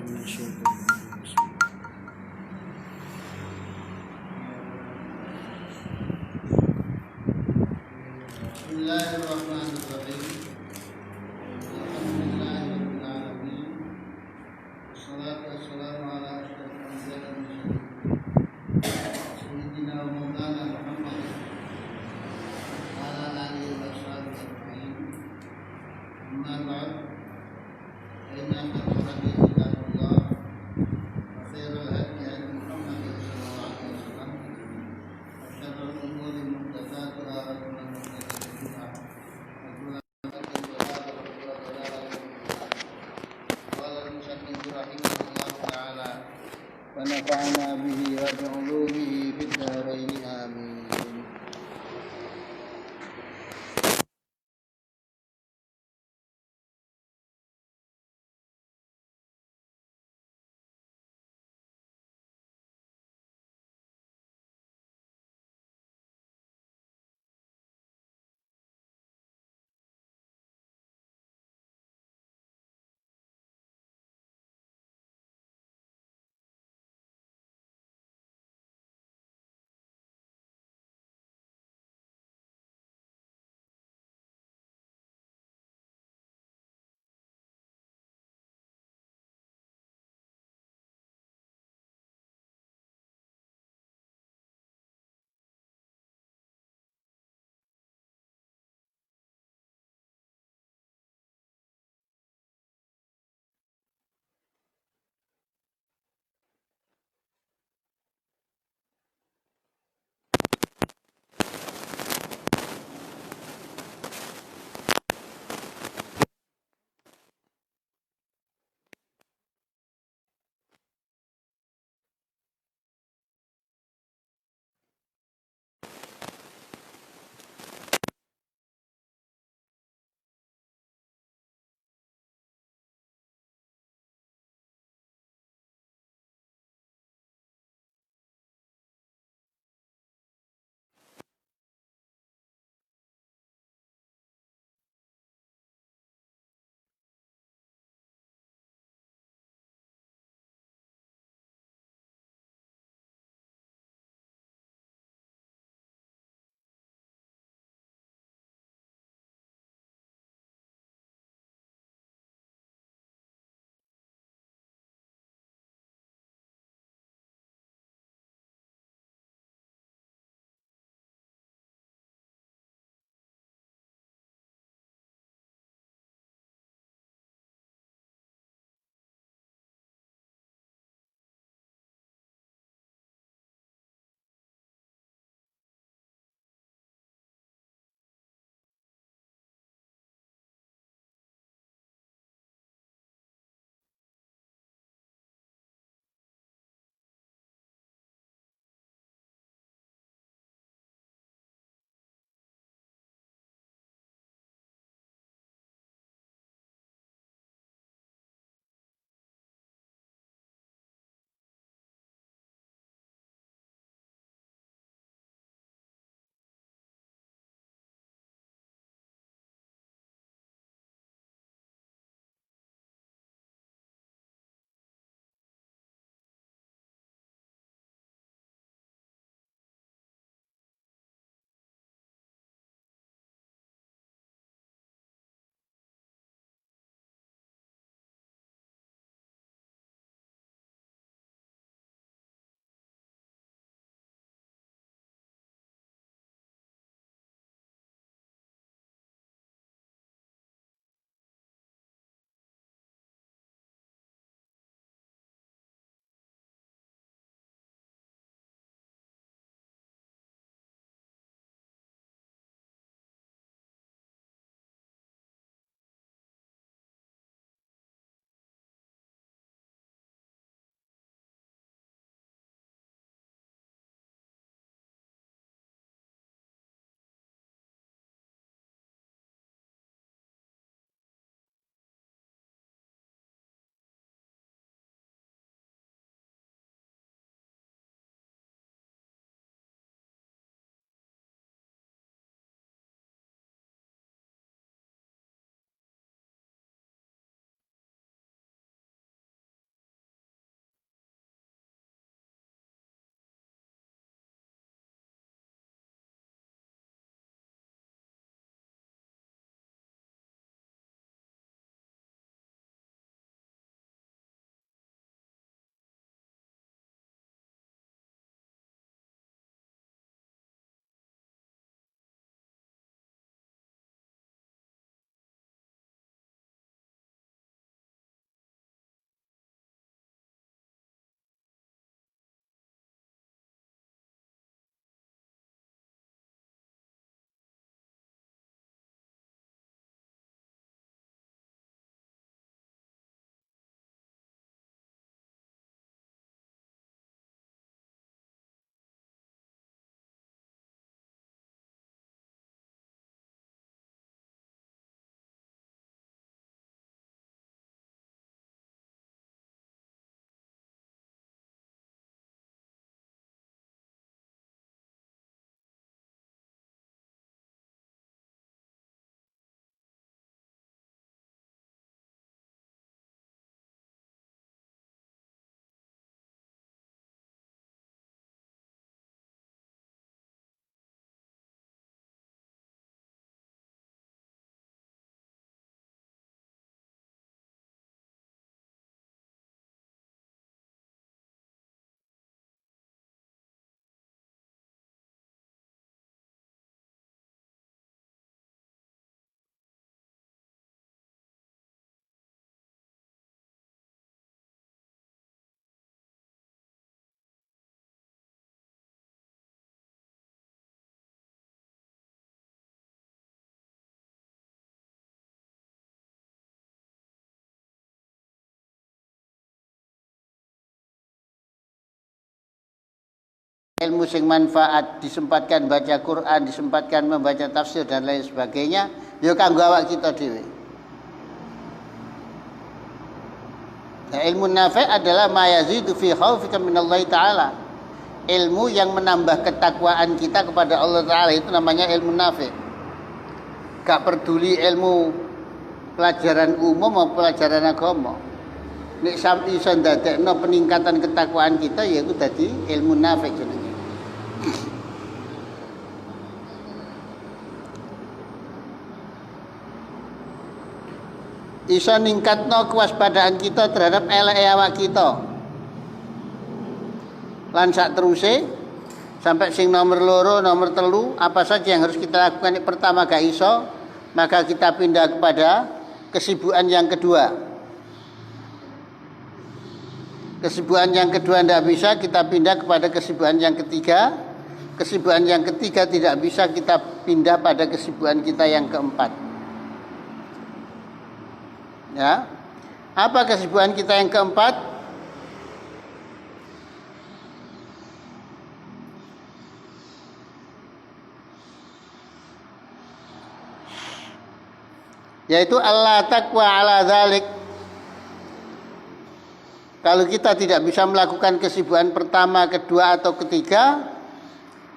من الشيطان الرجيم. بسم الله الرحمن الرحيم. الحمد لله رب العالمين، والصلاة والسلام على أشرف الأنبياء والمرسلين سيدنا ومولانا محمد وعلى آله وأصحابه أجمعين. أما بعد، فإن خير الحديث كتاب الله، وخير الهدي هدي محمد صلى الله عليه وسلم، وشر الأمور محدثاتها وكل محدثة بدعة وكل بدعة ضلالة وكل ضلالة في النار. قال المصنف رحمه الله تعالى: ونفعنا به وبعلومه في الدارين آمين. ilmu sing manfaat, disempatkan baca Quran, disempatkan membaca tafsir dan lain sebagainya, ya kanggo awak kita dhewe. Nah, ilmu nafi' adalah ma yazidu fi khaufika minallahi ta'ala. Ilmu yang menambah ketakwaan kita kepada Allah Ta'ala, itu namanya ilmu nafi'. Gak peduli ilmu pelajaran umum maupun pelajaran agama. Nek sampai iso ndadekno peningkatan ketakwaan kita, yaitu dadi ilmu nafi' jenenge. Iso ningkatno kewaspadaan kita terhadap eleke awak kita. Lan sak teruse sampai sing nomor loro, nomor telu, apa saja yang harus kita lakukan. Yang pertama gak iso, maka kita pindah kepada kesibukan yang kedua. Kesibukan yang kedua tidak bisa, kita pindah kepada kesibukan yang ketiga. Kesibukan yang ketiga tidak bisa, kita pindah pada kesibukan kita yang keempat. Ya, apa kesibukan kita yang keempat? Yaitu Allah taqwa ala dzalik. Kalau kita tidak bisa melakukan kesibukan pertama, kedua atau ketiga,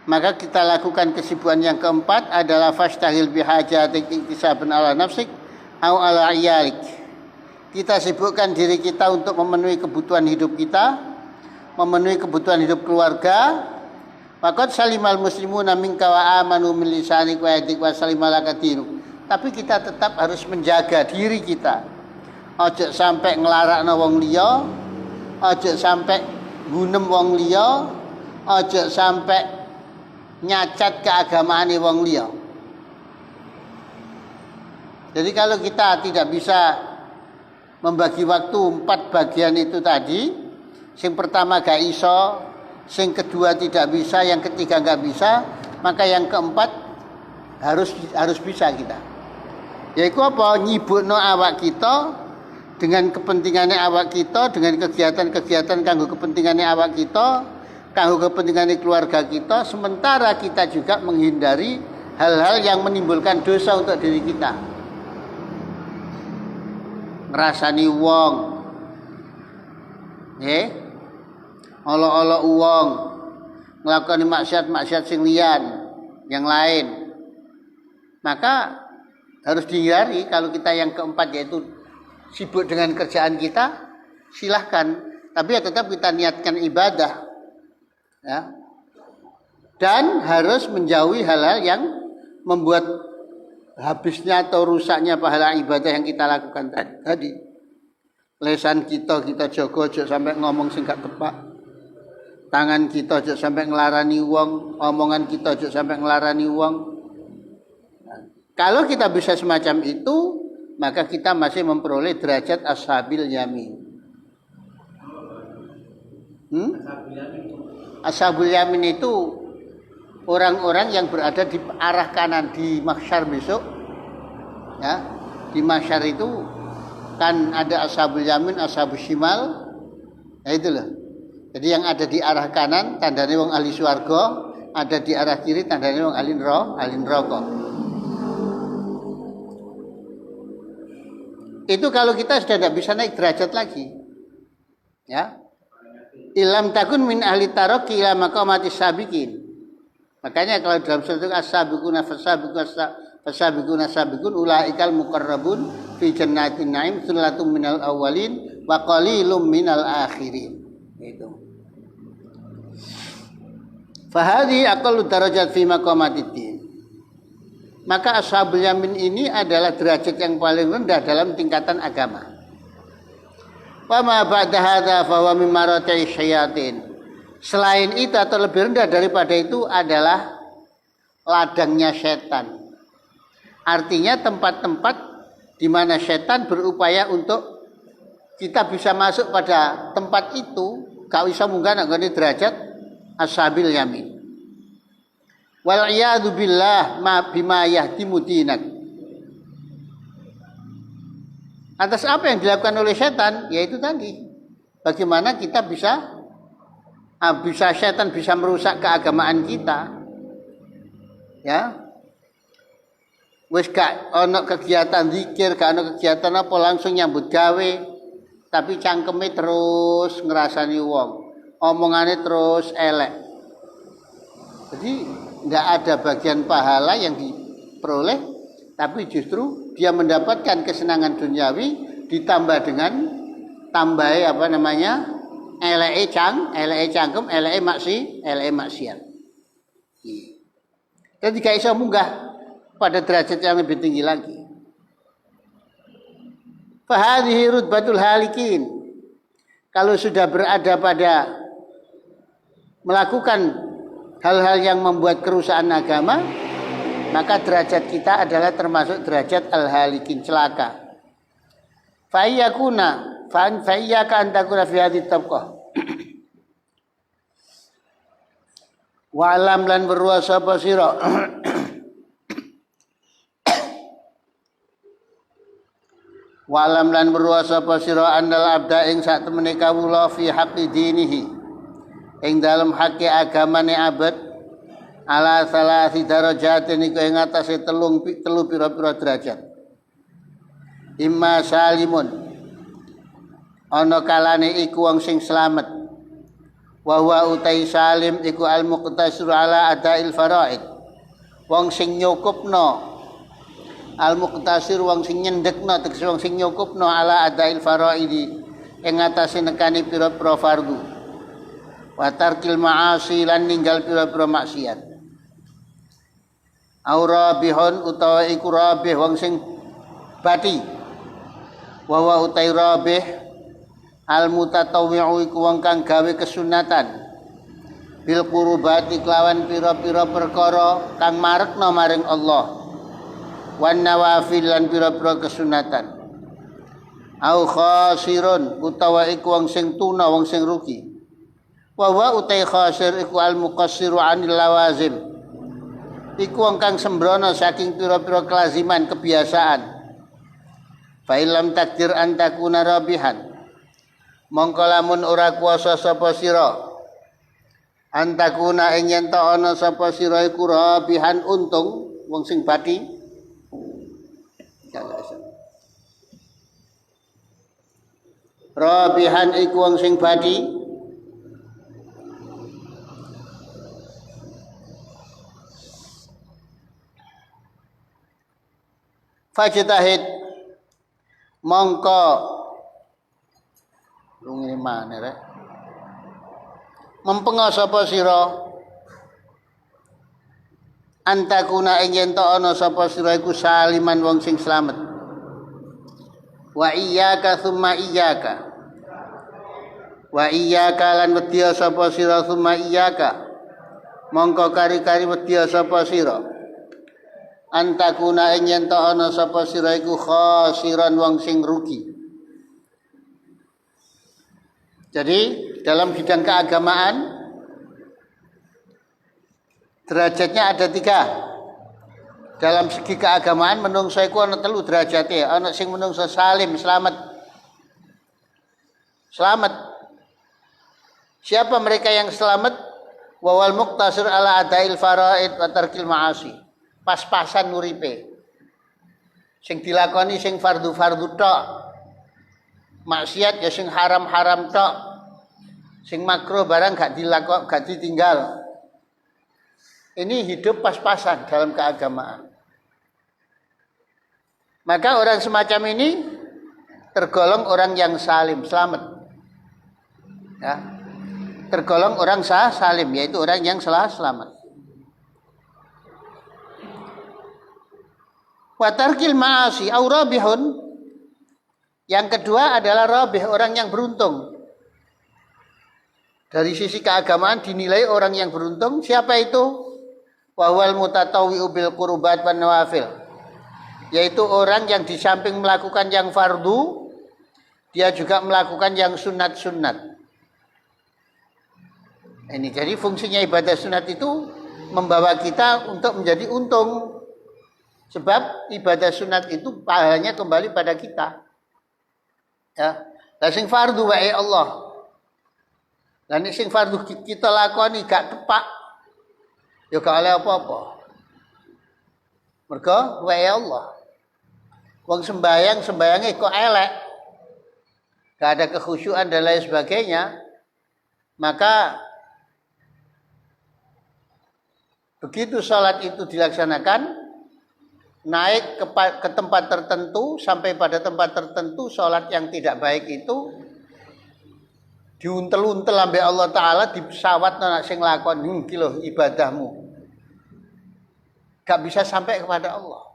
maka kita lakukan kesibukan yang keempat adalah fastahil bihajatik iktisaban ala nafsik au ala iyalik. Kita sibukkan diri kita untuk memenuhi kebutuhan hidup kita, memenuhi kebutuhan hidup keluarga. Waqad salimal muslimuna minka wa amanu min lisanik wa yadik wa salimalaka dinuk. Tapi kita tetap harus menjaga diri kita. Ojo sampai nglarakno wong liya, ojo sampai gunem wong liya, ojo sampai nyacat keagamaane wong liya. Jadi kalau kita tidak bisa membagi waktu 4 bagian itu tadi, yang pertama gak iso, yang kedua tidak bisa, yang ketiga gak bisa, maka yang keempat harus bisa kita. Yaitu apa? Nyibukno awak kita dengan kepentingannya awak kita, dengan kegiatan-kegiatan kanggo kepentingannya awak kita, kanggo kepentingannya keluarga kita, sementara kita juga menghindari hal-hal yang menimbulkan dosa untuk diri kita. Ngrasani wong, olo-olo wong, nglakoni maksiat-maksiat sing liyan, yang lain. Maka harus dihindari. Kalau kita yang keempat yaitu sibuk dengan kerjaan kita, silahkan. Tapi ya tetap kita niatkan ibadah, ya. Dan harus menjauhi hal-hal yang membuat habisnya atau rusaknya pahala ibadah yang kita lakukan tadi. Lesan kita jaga aja sampai ngomong sing gak tepak. Tangan kita aja sampai ngelarani wong, omongan kita aja sampai ngelarani wong. Kalau kita bisa semacam itu, maka kita masih memperoleh derajat ashabil yamin. Ashabul yamin itu orang-orang yang berada di arah kanan di mahsyar besok. Ya, di mahsyar itu kan ada ashabul yamin, ashabul shimal. Ya itu loh. Jadi yang ada di arah kanan tandanya wong ahli swarga, ada di arah kiri tandanya wong ahli neraka. Itu kalau kita sudah tidak bisa naik derajat lagi. Ya. Ilam takun min ahli taraqi ila maqamatis sabiqin. Makanya kalau dalam surat as-sabiquna fasabiqun ulaikal muqarrabun fi jannatin na'im sullatum minal awwalin wa qalilum minal akhirin. Itu. Fahadi aqallu darajat fi maqamatiddin. Maka ashabul yamin ini adalah derajat yang paling rendah dalam tingkatan agama. Wa ma ba'da hadza fa huwa min marati'i syayatin. Selain itu atau lebih rendah daripada itu adalah ladangnya setan. Artinya tempat-tempat di mana setan berupaya untuk kita bisa masuk pada tempat itu, gak bisa munggah nggone derajat ashabil yamin. Wal iyadu billah ma bima yahdimu dinak. Atas apa yang dilakukan oleh setan, yaitu tadi bagaimana kita bisa bisa setan bisa merusak keagamaan kita. Ya. Wis gak ono kegiatan zikir, gak ono kegiatan apa langsung nyambut gawe, tapi cangkeme terus ngerasani wong, omongane terus elek. Jadi nggak ada bagian pahala yang diperoleh, tapi justru dia mendapatkan kesenangan duniawi ditambah dengan eleke cangkem, eleke maksiat. Jadi gak iso munggah pada derajat yang lebih tinggi lagi. Fahadhihi rutbatul halikin. Kalau sudah berada pada melakukan hal-hal yang membuat kerusakan agama, maka derajat kita adalah termasuk derajat al-halikin, celaka. Fa'iyyaka an takuna fi hadhihi tabqah. Wa alam lan berwa sapa sira. Wa alam lan berwa sapa sira andal abda ing sak temene kawula fi haqqi dinihi. Ing dalem hak agamane abad ala salasi darajatin iku ing atase telu pira-pira derajat. Imma salimun ana kalane iku wong sing slamet. Wa huwa utai salim iku al muqtasir ala adail faraid. Wong sing nyukupno al muqtasir wong sing nyendekno tegese wong sing nyukupno ala adail faraidi ing atase nekani pira-pira fardu. Wa tarkil ma'asi lan ninggal pira-pira maksiat. Aura bihon utawa iku rabih wong sing bati. Wa huwa utai rabih al mutatawwi'u iku wong kang gawe kesunatan bil qurubati kelawan pira-pira perkara kang marekna maring Allah wan nawafil lan pira-pira kesunatan au khasirun utawa iku wong sing tuna wong sing rugi wa wa utai khasir iku al muqassiru anil lawazim iku wong kang sembrono saking pira-pira kelaziman kebiasaan fa illam takdir an takuna rabihan mongko lamun ora kuasa sapa sira antakuna ing yen ta ana sapa sira iku rabihan untung wong sing bati rabihan iku wong sing bati fajtahid mongko lungine maneh rek mempenga sapa sira antakuna ing yen ta ana sapa sira iku saliman wong sing slamet wa iyyaka tsumma iyyaka wa iyyaka lan wedya sapa sira tsumma iyyaka mongko kari-kari wedya sapa sira antakuna ing yen ta ana sapa sira iku khasiran wong sing rugi. Jadi dalam bidang keagamaan derajatnya ada 3. Dalam segi keagamaan menungso iku ana 3 derajate, ana sing menungso salim, selamat. Selamat. Siapa mereka yang selamat? Wawal muqtasir ala adail faraid wa tarkil ma'asi. Pas-pasan uripe. Sing dilakoni sing fardu-fardu tok. Maksiat ya sing haram-haram tok. Sing makruh barang gak ditinggal. Ini hidup pas-pasan dalam keagamaan. Maka orang semacam ini tergolong orang yang salim, selamat. Ya. Tergolong orang salim, yaitu orang yang selamat. Wa tarkil ma'asi au rabihun. Yang kedua adalah rabih, orang yang beruntung. Dari sisi keagamaan dinilai orang yang beruntung. Siapa itu? Wahwal mutatawwi'u bil qurbat wan nawafil. Yaitu orang yang di samping melakukan yang fardu, dia juga melakukan yang sunat-sunat. Ini jadi fungsinya ibadah sunat itu membawa kita untuk menjadi untung. Sebab ibadah sunat itu pahalanya kembali pada kita. Ya, la sing fardu wae Allah. Lan sing fardu kita lakoni gak tepak ya gak oleh apa-apa. Mergo wae Allah. Wong sembayange kok elek. Gak ada kekhusyuan dan lain sebagainya. Maka begitu sholat itu dilaksanakan, naik ke tempat tertentu, sampai pada tempat tertentu, sholat yang tidak baik itu diuntel-untel sampai Allah Ta'ala di pesawat nak sing lakon iki lho ibadahmu. Gak bisa sampai kepada Allah.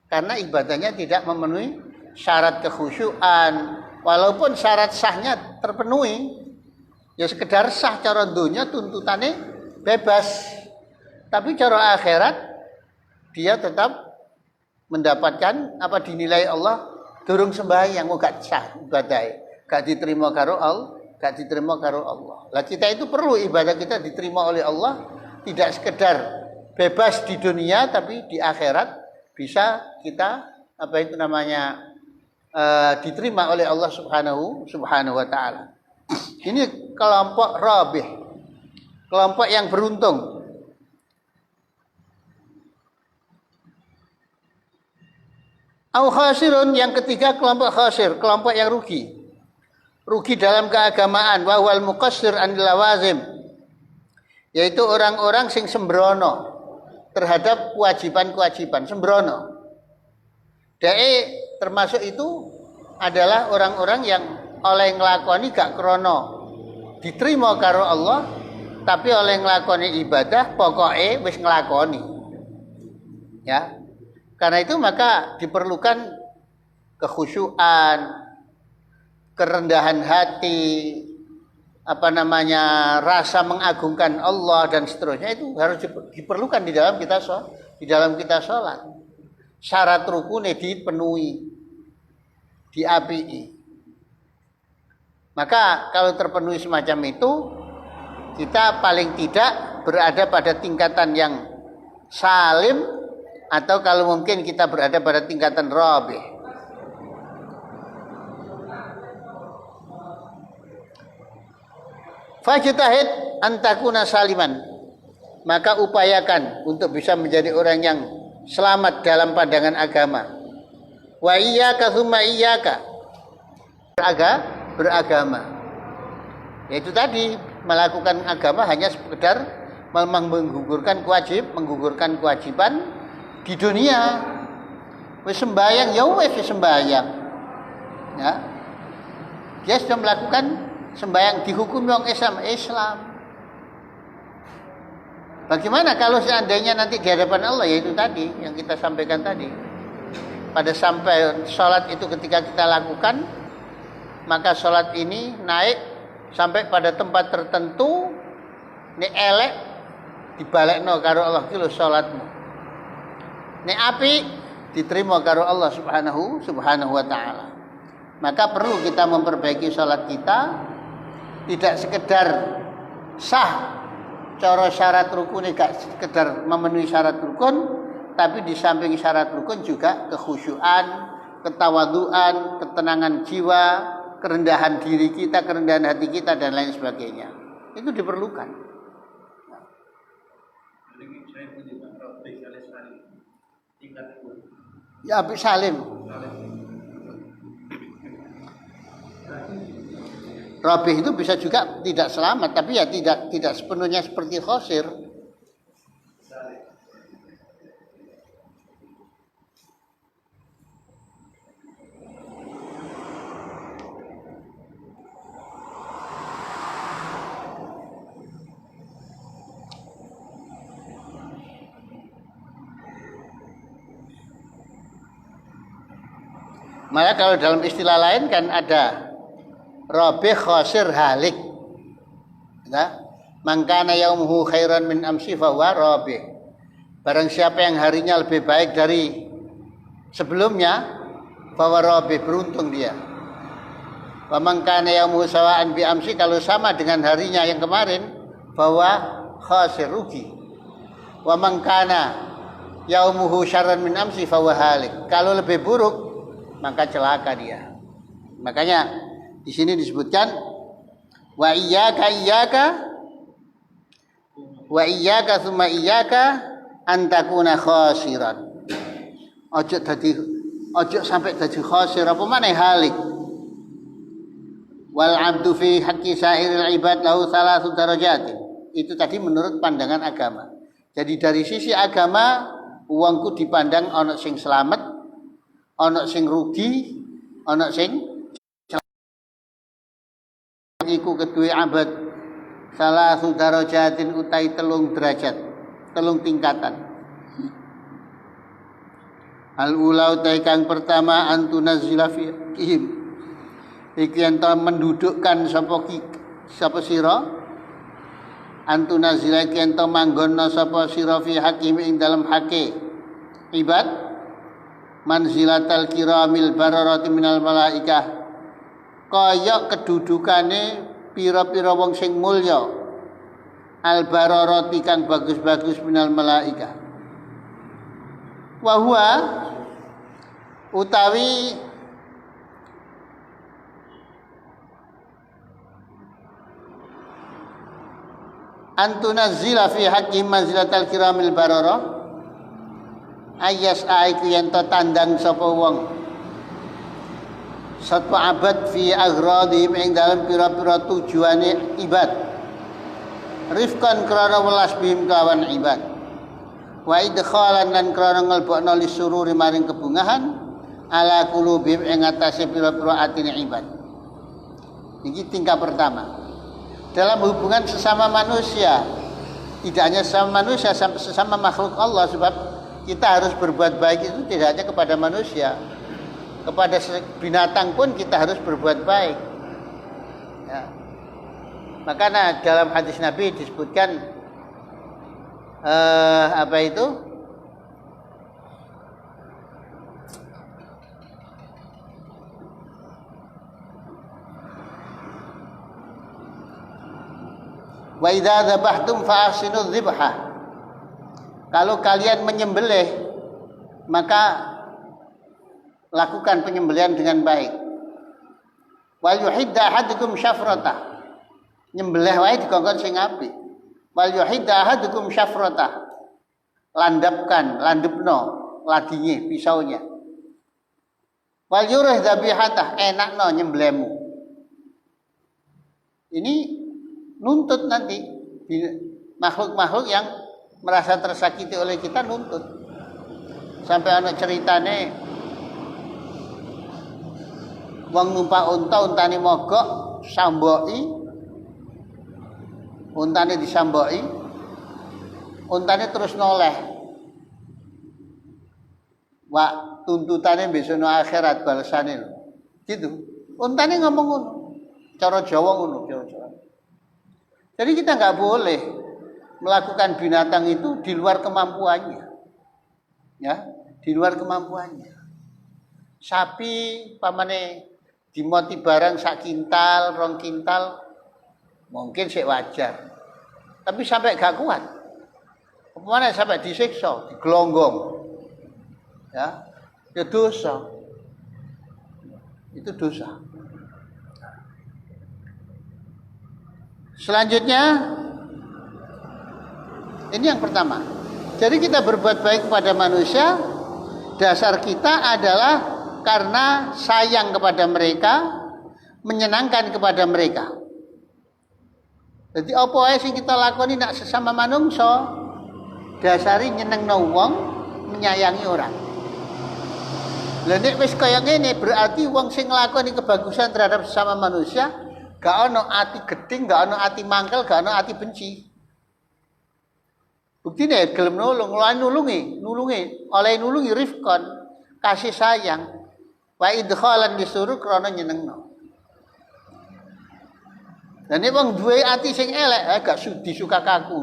Karena ibadahnya tidak memenuhi syarat kekhusyuan. Walaupun syarat sahnya terpenuhi, ya sekedar sah cara dunia tuntutannya bebas. Tapi cara akhirat dia tetap mendapatkan apa dinilai Allah durung sembahyang gak sah ibadah, gak diterima karo Allah, gak diterima karo Allah. Lah kita itu perlu ibadah kita diterima oleh Allah, tidak sekedar bebas di dunia tapi di akhirat bisa kita apa itu namanya diterima oleh Allah Subhanahu wa taala. Ini kelompok rabih. Kelompok yang beruntung. Au khasirun, yang ketiga kelompok khasir, kelompok yang rugi. Rugi dalam keagamaan, wa wal muqassir anil lawazim. Yaitu orang-orang sing sembrono terhadap kewajiban-kewajiban, sembrono. Termasuk itu adalah orang-orang yang oleh nglakoni gak krono diterima karo Allah, tapi oleh nglakoni ibadah pokoknya wis nglakoni. Ya. Karena itu maka diperlukan kekhusyuan, kerendahan hati, apa namanya, rasa mengagungkan Allah dan seterusnya, itu harus diperlukan di dalam kita sholat. Syarat rukunnya dipenuhi, diapii. Maka kalau terpenuhi semacam itu, kita paling tidak berada pada tingkatan yang salim, atau kalau mungkin kita berada pada tingkatan rabih. Fajtahid antakuna saliman. Maka upayakan untuk bisa menjadi orang yang selamat dalam pandangan agama. Wa iyyaka tsumma iyyaka. Beragama. Yaitu tadi melakukan agama hanya sekedar memang menggugurkan kewajiban di dunia. Wis sembahyang ya wis sembahyang. Ya. Dia sudah melakukan sembahyang, dihukum orang Islam. Bagaimana kalau seandainya nanti di hadapan Allah, yaitu tadi yang kita sampaikan tadi. Pada sampai sholat itu ketika kita lakukan, maka sholat ini naik sampai pada tempat tertentu, ini elek dibalekno karo Allah ki lho sholatmu. Ini api diterima karo Allah Subhanahu wa taala. Maka perlu kita memperbaiki sholat kita, tidak sekedar sah cara syarat rukun, gak sekedar memenuhi syarat rukun, tapi di samping syarat rukun juga kekhusyuan, ketawaduan, ketenangan jiwa, kerendahan diri kita, kerendahan hati kita dan lain sebagainya. Itu diperlukan. Ya Abi Salim. Rabih itu bisa juga tidak selamat, tapi ya tidak sepenuhnya seperti khosir. Maka kalau dalam istilah lain kan ada rabih khosir halik. Nah, mangkana yaumuhu khairan min amsi fahuwa rabih. Barang siapa yang harinya lebih baik dari sebelumnya, fahuwa rabih, beruntung dia. Wa mangkana yaumuhu sawa'an bi amsi, kalau sama dengan harinya yang kemarin, fahuwa khosir, rugi. Wa mangkana yaumuhu syarran min amsi fahuwa halik. Kalau lebih buruk, maka celaka dia. Makanya di sini disebutkan Wa iyyaka summa iyyaka antakuna khasiran. Ojo sampai dadi khasir apa maneh halik. Wal 'abdu fi haqqi sa'iril ibad lahu salasu darajatin. Itu tadi menurut pandangan agama. Jadi dari sisi agama uangku dipandang ana sing selamat, ana sing rugi, ana sing iku kedue abad salasu darajatin utai telung derajat, telung tingkatan. Al-ula utai kang pertama antunazzila fihim iki ento mendudukkan sapa sira antunazzila iki ento manggonno sapa sira fi hakim ing dalam hake ibad manzilatal kiramil bararati minal malaikah kaya kedudukane pira-pira wong sing mulya al bararati kang bagus-bagus minal malaikah wa huwa utawi antunazzila fi haqqi manzilatal kiramil barara ayas aiku yen to tandang sapa wong satwa abad fi agradihim ing dalem pira-pira tujuane ibad rifkan krana welas bihim kawan ibad wa idkhalan lan krana nglebokno lisururi maring kebungahan ala qulubihim ing atase pira-pira atine ibad. Iki tingkah pertama. Dalam hubungan sesama manusia, tidak hanya sesama manusia, sesama makhluk Allah, sebab kita harus berbuat baik itu tidak hanya kepada manusia, kepada binatang pun kita harus berbuat baik. Ya. Makanya dalam hadis Nabi disebutkan apa itu? Wa idza dzabhtum fa ahsinu dzibha. Kalau kalian menyembelih maka lakukan penyembelihan dengan baik. Wal yuhidda ahadukum syafratah. Nyembelih wae dikongkon sing apik. Wal yuhidda ahadukum syafratah. Landepno ladinge pisaunya. Wal yurih dzabihatah, enakno nyembelihmu. Ini nuntut nanti makhluk-makhluk yang merasa tersakiti oleh kita nuntut. Sampai ana ceritane wong numpak unta, untane mogok, samboki. Untane disamboki. Untane terus noleh. Wah, tuntutane besok no akhirat balesane lho. Gitu. Untane ngomong ngono. Cara Jawa ngono, cara Jawa. Jadi kita nggak boleh melakukan binatang itu di luar kemampuannya, ya, di luar kemampuannya. Sapi, pamane dimoti barang sak kintal, rong kintal, mungkin sih wajar. Tapi sampai gak kuat, pamane sampai disiksa, digelonggong, ya, itu dosa, itu dosa. Selanjutnya, ini yang pertama. Jadi kita berbuat baik kepada manusia, dasar kita adalah karena sayang kepada mereka, menyenangkan kepada mereka. Jadi apa ae sing kita lakoni nak sesama manungsa, dasari nyenengno wong, menyayangi orang. Lah nek wis kaya ngene berarti wong sing nglakoni kebagusan terhadap sesama manusia gak ono ati geding, gak ono ati mangkel, gak ono ati benci. Buktine gelem nulungi, oleh nulungi rifkon, kasih sayang. Wa idkhalan disuru krana nyenengno. Dan nek wong duwe ati sing elek, gak sudi suka kaku,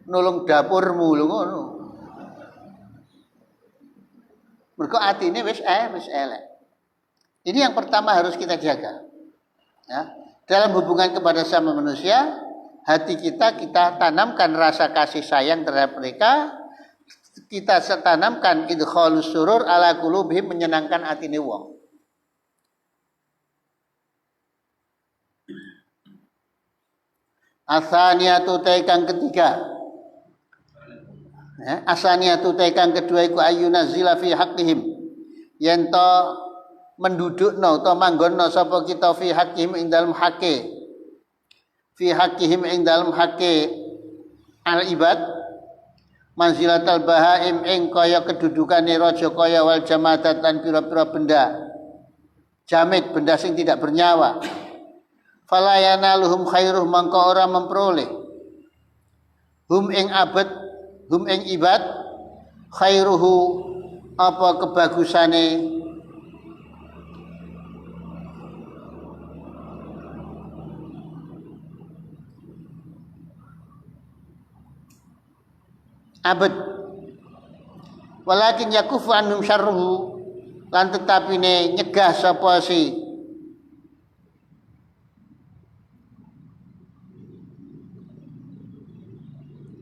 nulung dapurmu lho ngono. Mergo atine wis elek. Ini yang pertama harus kita jaga. Ya. Dalam hubungan kepada sama manusia, hati kita tanamkan rasa kasih sayang terhadap mereka. Kita tanamkan idkhalus surur ala qulubihim, menyenangkan atine wong. Asaniyatu kang ketiga. Asaniyatu kang kedua iku ayunazila fi haqqihim. Yen to mendudukno utawa manggonno sapa kita fi haqqihim ing dalem haqqe. Fi haqqihim ing dalem haqqe al ibad manzilatal bahaim ing kaya kedudukane raja kaya wal jamadat lan pira-pira benda. Jamid benda sing tidak bernyawa. Fala yanaluhum khairuh mangka ora memperoleh hum ing abad hum ing ibad khairuhu apa kebagusane abad walakin yakufu anhum syarruhu lan tetapine nyegah sapa si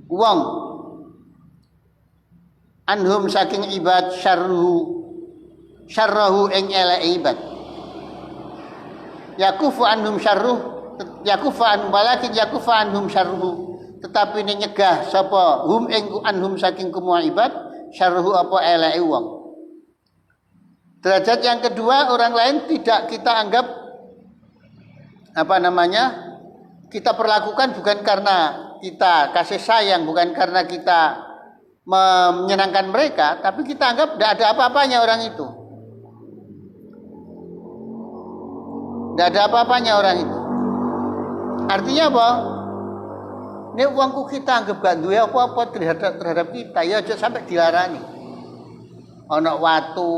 wong anhum saking ibad syarruhu ing eleke ibad yakufu anhum syarruh yakufu an walakin yakufu anhum syarruhu tetapi ini nyegah sapa hum ing anhum saking kumua ibad syarruhu apa eleke wong. Derajat yang kedua, orang lain tidak kita anggap kita perlakukan bukan karena kita kasih sayang, bukan karena kita menyenangkan mereka, tapi kita anggap tidak ada apa-apanya orang itu. Tidak ada apa-apanya orang itu. Artinya apa? Ini uangku kita anggap gak duwe apa-apa terhadap kita, ya aja sampai dilarani. Ono watu,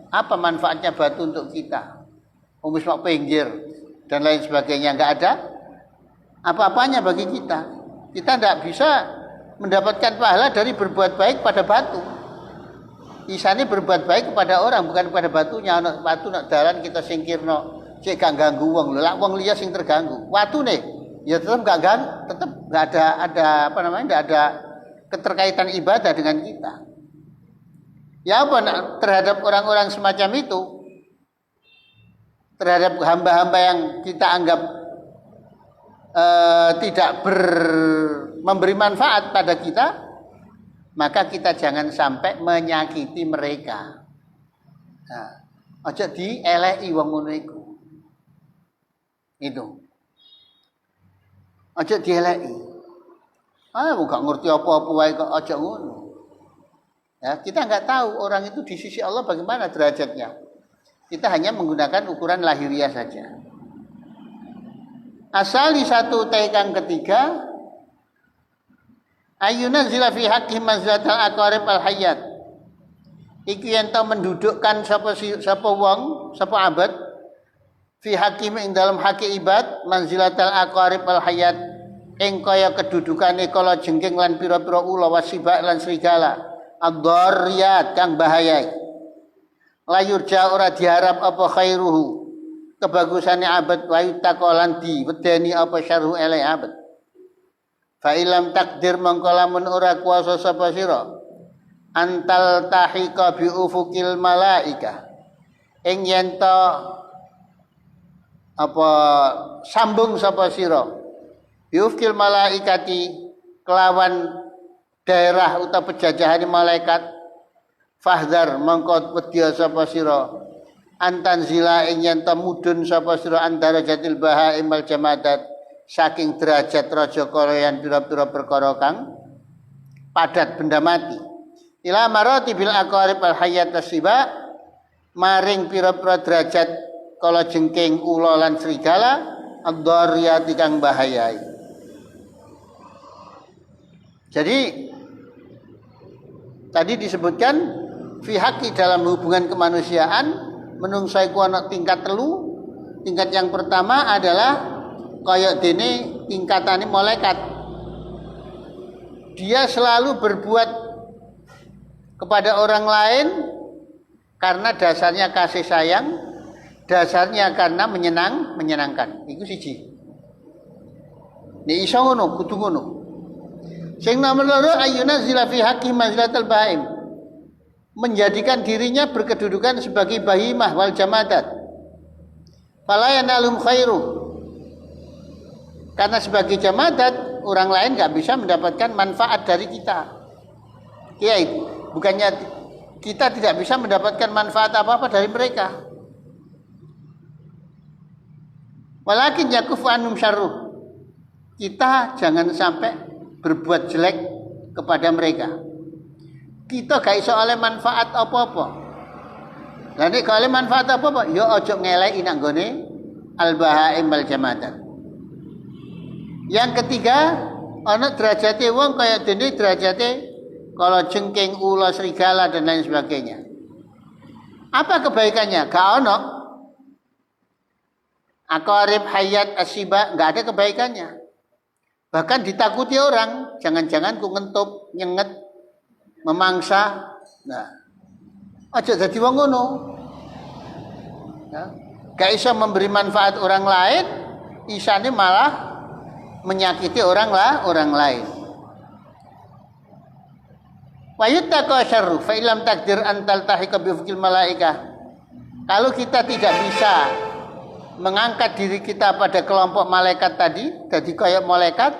apa manfaatnya batu untuk kita? Wis mak pinggir dan lain sebagainya, enggak ada apa-apanya bagi kita. Kita tidak bisa mendapatkan pahala dari berbuat baik pada batu. Isane berbuat baik kepada orang, bukan kepada batunya. Ono batu nak dalan kita singkirno, cek gak ganggu wong. Lah wong liya sing terganggu. Watune ya tetap enggak ganggu, tetap enggak enggak ada keterkaitan ibadah dengan kita. Ya apa terhadap orang-orang semacam itu, terhadap hamba-hamba yang kita anggap tidak memberi manfaat pada kita, maka kita jangan sampai menyakiti mereka. Nah, aja dieleki wong ngono iku. Itu. Aja dieleki. Gak ngerti apa-apa wae kok aja ngono. Ya, kita enggak tahu orang itu di sisi Allah bagaimana derajatnya. Kita hanya menggunakan ukuran lahiriah saja. Asali satu kang ketiga ayuna zila fi haqqi manzilatal aqarib al hayat. Iku yen to mendudukkan sapa wong, sapa abad fi haqqi ing dalam haqqi ibad manzilatal aqarib al hayat ing kaya kedudukane kala jengking lan pira-pira ula wasibak lan serigala ad-darriyat kang bahaya. Layurja ora diharap apa khairuhu kebagusane abad wa yutaqalan diwedeni apa syarhu ele abad. Fa ilam takdir mangko lamun ora kuasa sapa sira antal tahiqa bi ufukil malaika ing yen to apa sambung sapa sira bi ufukil malaikati kelawan daerah utawa penjajahan malaikat fahdar mangko wedya sapa sira antanzila ing yen mudhun sapa sira antara jatil bahaim wal jamadat saking derajat raja kalayan pira-pira perkara kang padat benda mati ila maratibil aqarib al hayat asiba maring pira-pira derajat kala jengking ula lan serigala ad-darriyati kang bahayai. Jadi tadi disebutkan fi haqqi dalam hubungan kemanusiaan menungso iku ana tingkat telu. Tingkat yang pertama adalah kaya dene tingkatane malaikat. Dia selalu berbuat kepada orang lain karena dasarnya kasih sayang, dasarnya karena menyenangkan. Iku siji. Nek iso ngono, kudu ngono. Sing nomor loro ayuna zila fi haqqi manzilatal bahaim. Menjadikan dirinya berkedudukan sebagai bahimah wal jamadat. Fala yanalum khairu. Karena sebagai jamadat orang lain nggak bisa mendapatkan manfaat dari kita. Ya, bukannya kita tidak bisa mendapatkan manfaat apa-apa dari mereka. Walakin yakufu anhum syarruh. Kita jangan sampai berbuat jelek kepada mereka. Kita gak iso oleh manfaat apa-apa. Lah nek gak oleh manfaat apa-apa, ya aja ngeleki nang gone al-bahaim wal jamadat. Yang ketiga, ana derajate wong kaya dene derajate kala jengking, ula, serigala dan lain sebagainya. Apa kebaikannya? Gak ono. Aqarib, hayat, asiba, gak ada kebaikannya. Bahkan ditakuti orang, jangan-jangan ku ngentup, nyenget, memangsa. Nah, aja dadi wong ngono. Nah, gak iso memberi manfaat orang lain, isane malah menyakiti orang lain. Wa yuttaqa syarru fa illam takdir an taltahiqa bi ufqil malaikah. Kalau kita tidak bisa mengangkat diri kita pada kelompok malaikat tadi, jadi kayak malaikat,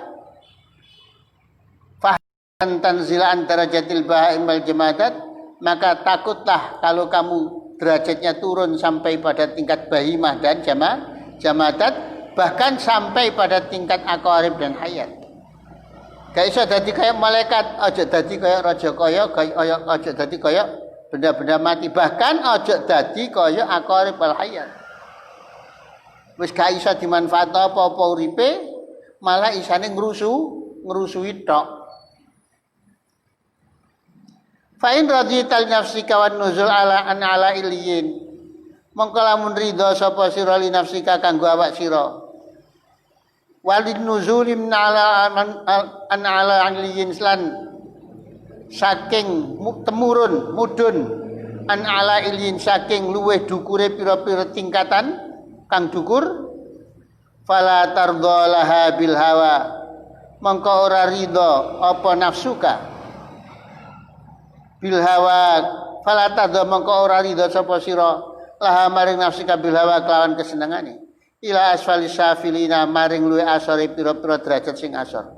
fahlan tanzila antara jatil bahaim wal jamadat, maka takutlah kalau kamu derajatnya turun sampai pada tingkat bahimah dan jamadat, bahkan sampai pada tingkat aqarib dan hayat. Gak iso dadi kayak malaikat, aja dadi kayak raja kaya, aja dadi kayak benda-benda mati, bahkan aja dadi kayak aqarib wal hayat. Wis gak iso dimanfaat apa-apa uripe, malah isane ngrusui tok. Fa in radital nafsika wan nuzul ala iliyin. Mongko lamun ridho sapa sira li nafsika kanggo awak sira. Walid nuzul min ala iliyin lan saking temurun mudun an ala iliyin saking luweh dukure pira-pira tingkatan kang dukur, fala tardolaha bil hawa, mongko ora ridho apa nafsuka bil hawa, fala tardha mongko ora ridho sapa sira laha maring nafsuka bil hawa kelawan kesenengane ila asfalis safilina maring luwe asore pira-pira derajat sing asor.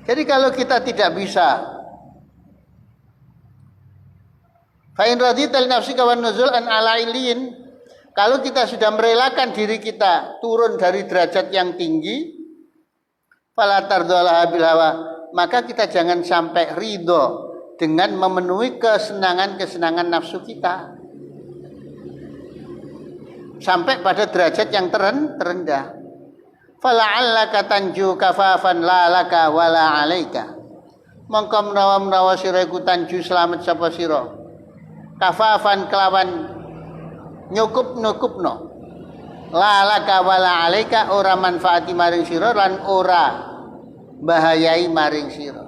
Jadi kalau kita tidak bisa fa in radita li nafsika wan nuzul an ala ilin, kalau kita sudah merelakan diri kita turun dari derajat yang tinggi, fala tardolaha bil hawa, maka kita jangan sampai ridho dengan memenuhi kesenangan-kesenangan nafsu kita. Sampai pada derajat yang terendah. Fala'allaka tanju kafafan la laka wala alaika. Mongko menawa sira iku tanju selamat sapa sira. Kafafan kelawan nyukupno la laka wala alaika, ora manfaati maring sira lan ora bahayai maring sira.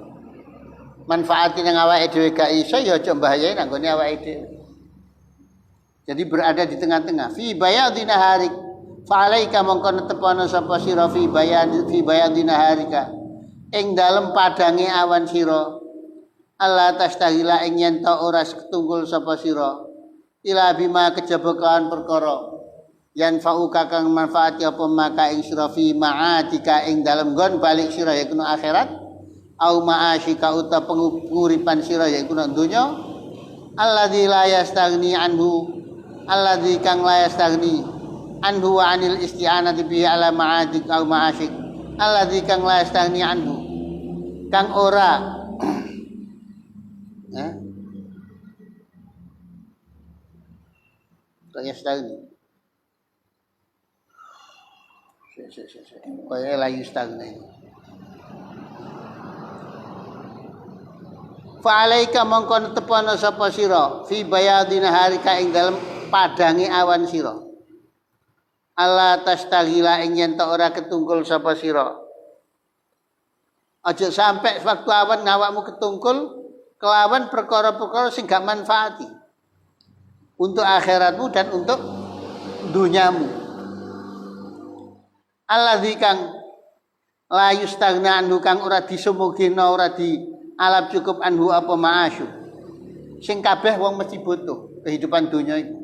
Manfaati nang awake dhewe gak iso ya aja bahayai nang gone awake dhewe. Jadi berada di tengah-tengah. Fi bayadina harik fa alaika mongko netepana sapa sira fi bayadina harika ing dalem padange awan sira. Allah tastahila ing yen ta ora ketunggul sapa sira ila bima kejaba kan perkara yan fauka kang manfaati apa maka ing sira fi ma'atika ing dalem nggon balik sira yaiku akhirat au ma'asyika uta penguripan sira yaiku nang donya alladzi la yastaghni anhu, alladzi kang la yastaghni anhu wa anil isti'anati bi ala ma'adik au ma'asyik, alladzi kang la yastaghni anhu kang ora kaya stagni. Kaya layu stagni. Fa alaika mongko netepana sapa sira fi bayadina harika ing dalem padange awan sira. Allah tastaghila ing yen ta ora ketungkul sapa sira. Aja sampai waktu awan ngawakmu ketungkul kelawan perkara-perkara sing gak manfaati untuk akhiratmu dan untuk dunyamu. Alladzi kang la yustaghna anhu kang ora disumugina, ora dialap cukup anhu apa ma'asyu. Sing kabeh wong mesti butuh kehidupan dunia itu.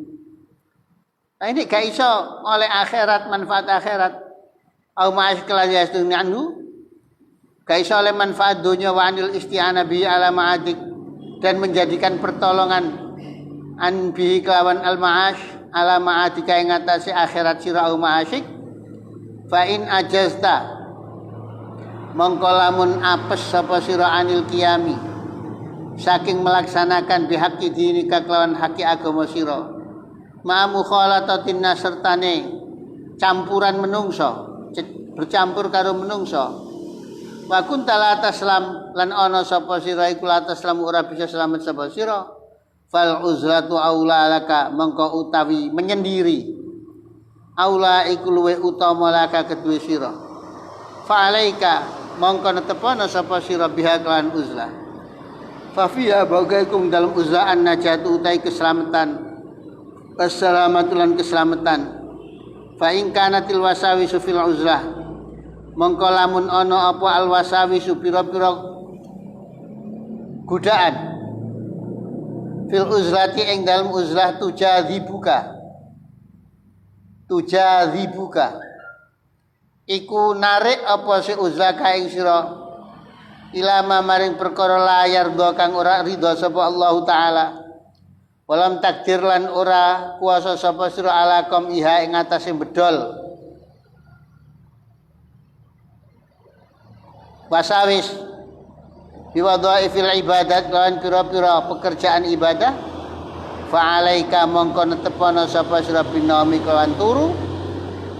Nah ini gak iso oleh akhirat, manfaat akhirat. au ma'as kelan yastun anhu kaiso oleh manfaat dunia wa anil isti'ana bi ala ma'adik dan menjadikan pertolongan an bihi kelawan al ma'ash ala ma'adika ing atase akhirat sira au ma'asyik fa in ajazta mongko lamun apes sapa sira anil qiyami saking melaksanakan bihaqi dinika kelawan haki agama sira ma mukhalatatin nasertane campuran menungso bercampur karo menungso wa kuntala taslam lan ana sapa sira iku la taslam ora bisa selamat sapa sira fal uzlatu aula laka mengko utawi menyendiri aula iku luwih utama laka kedue sira fa alaika mongko netepana sapa sira biha kelan uzlah fa fiha bagaikum dalam uzlaan najatu utai keselamatan wassalamatulan keselamatan fa in kanatil wasawisu fil uzlah mongko lamun ana apa al wasawisu pira-pira godaan fil uzlati ing dalem uzlah tujadzibuka iku narik apa si uzlah ka ing sira ilama maring perkara layar do kang ora ridho sapa Allah taala walam takdir lan ora kuasa sapa sira alakom iha ing atase bedol wasawis biwadhaifil ibadat lan pira-pira pekerjaan ibadah fa alaika mongko netepana sapa sira binaumi kawan turu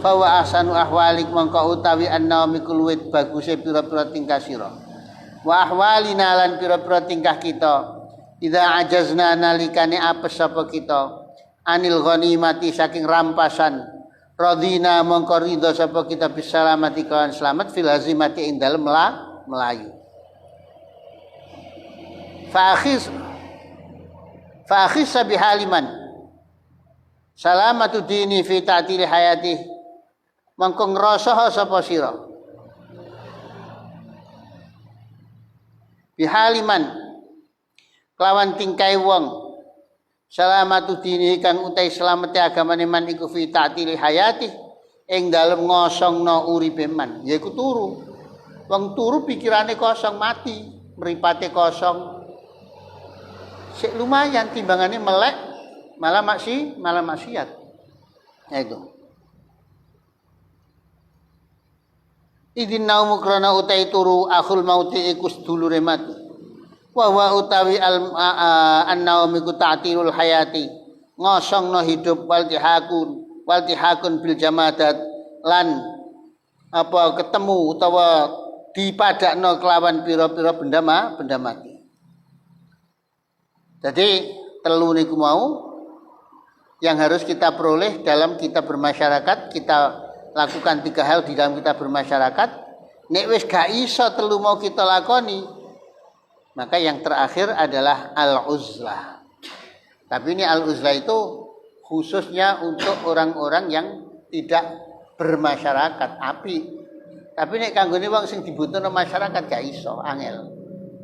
fa wa ahsanu ahwalik mongko utawi annaumi kuluwit baguse pira-pira tingkah sira wa ahwalina lan pira-pira tingkah kita idza ajazna nalikane apes sapa kita anil ghanimati saking rampasan radina mongko ridho sapa kita bisalamati kawan selamat fil hazimati ing dalem melayu fa akhis bihaliman salamatu dini fi ta'til hayati mongko ngrasa sapa sira bihaliman kelawan tingkai wong salamatu dini kang utai slamete agamane man iku fi ta'til hayati ing dalem ngosongno uripe man yaiku turu wong turu pikirane kosong mati mripate kosong sik lumayan timbangane melek malah maksiat ya itu idin naumu krana utai turu akhul mauti iku sedulure mati wa wa utawi an-naum iku ta'tilul hayati ngosongno hidup waltihakun bil jamadat lan apa ketemu utawa dipadakno kelawan pira-pira benda mati. Jadi telu niku mau yang harus kita peroleh dalam kita bermasyarakat, kita lakukan 3 hal di dalam kita bermasyarakat. Nek wis gak iso telu mau kita lakoni, maka yang terakhir adalah al-uzlah. Tapi ini al-uzlah itu khususnya untuk orang-orang yang tidak bermasyarakat, Tapi nek kanggone wong sing dibutuhno masyarakat gak iso, angel.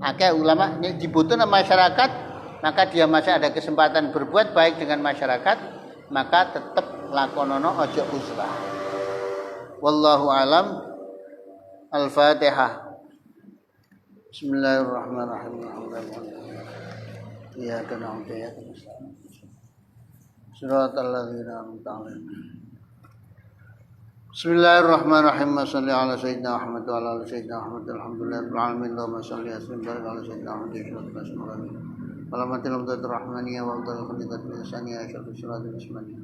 Akeh ulama nek dibutuhno masyarakat, maka dia masih ada kesempatan berbuat baik dengan masyarakat, maka tetap lakonono ojo uzlah. Wallahu alam. Al-Fatihah. Bismillahirrahmanirrahim. Iyyaka na'budu wa iyyaka nasta'in. Shiratal ladzina an'amta 'alaihim. Bismillahirrahmanirrahim. Shalli ala sayyidina Muhammad wa ala ali sayyidina Muhammad. Alhamdulillahirabbil alamin. Allahumma shalli ala sayyidina Muhammad. Alamatil hamdatur rahmaniyah wa abdul khalqat bisaniyah syarru syaratil ismaniyah.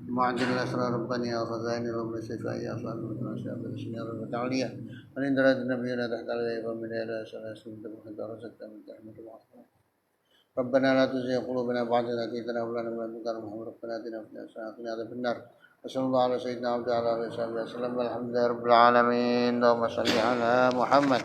Mu'ajjal asrar rabbani wa khazaini rabbil sifai asal masyaallah bismillah wa ta'aliyah. Wa indra nabiyina tahtal wa min ila salasin tabaqat rasatan min tahmidullah. Rabbana la tuzigh qulubana ba'da idh hadaytana wa hab lana min ladunka rahmatan rabbana atina fid dunya hasanatan wa qina adzabannar. Wassallallahu ala sayyidina Muhammad wa ala alihi wasallam. Alhamdulillahirabbil alamin. Allahumma shalli ala Muhammad.